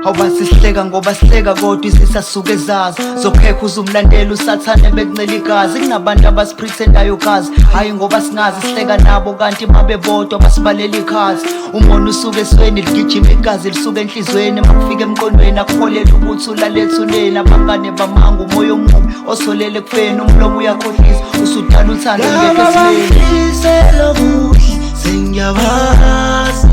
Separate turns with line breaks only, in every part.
Awubasihleka ngoba sihleka kodwa izisasuke zazo zokhekha uzumlandela usathane bekuncela igazi. Kunabantu abasiprethendayo gazi, hayi ngoba singazi sihleka nabo kanti mabebodwa basibalela ikhazi. Umono usuke esweni ligijima igazi lisuke enhlizweni, makufika emqondweni akukholela ukuthi ulalethuneni. Abangane bamanga umoya omubi osolele kufeni, umlomo uyakhohlisa usudala uthando ngeke
esileni. Sengyabazi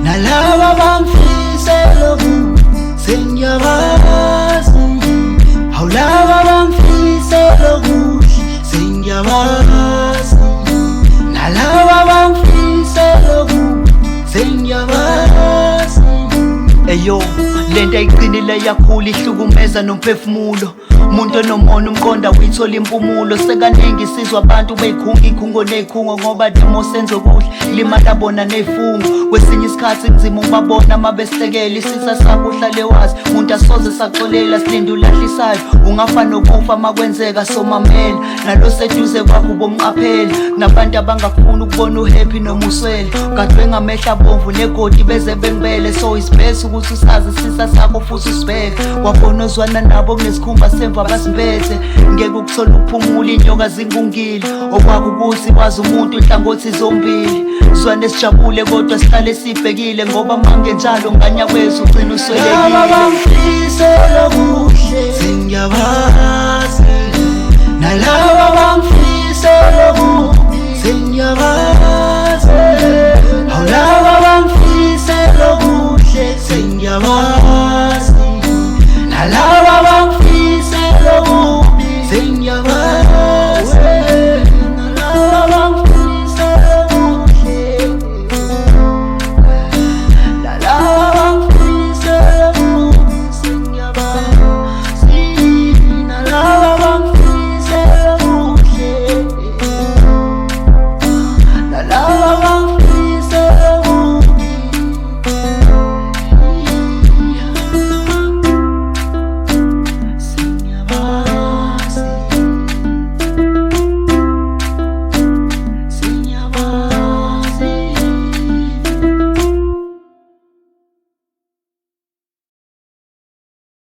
nalaba bamfisela kuhle, sengyabazi. Awulaba bamfisela kuhle, sengyabazi nalaba bamfisela kuhle, sengyabazi.
Eyo, lento ayiqinile yakhula ihlukumeza nomphefumulo. Umuntu onomono umqonda uyithola impumulo. Sekaningi sizwa abantu beyikhunga ikhungo neyikhungo ngoba demo senzo kuhle limala bona neyifungo. Kwesinye isikhathi nzima ukubabona mabesihlekela isisa sakho uhlale wazi umuntu asoze saxolela silinde ulahlisayo. Ungafa nokufa makwenzeka somamela nalo seduze kwakho bomqaphela. Nabantu abangafuni ukubona uhappy noma uswele, gadwe ngamehla bomvu negodi beze bengibele. So it's best ukuthi usazi isisa sakho futhi usibeke. Wabona ozwana nabo kunesikhumba semva basimbethe, ngeke ukuthola ukuphumula inyoka zingungile. Okwakho ukuthi wazi umuntu inhlangothi zombili, zwane esijabule kodwa sihlale sibhekile ngoba mange njalo nganya kwethu ugcina uswelekile.
Laba bamfisela kuhle, sengyabazi nalaba bamfisela kuhle, sengyabazi.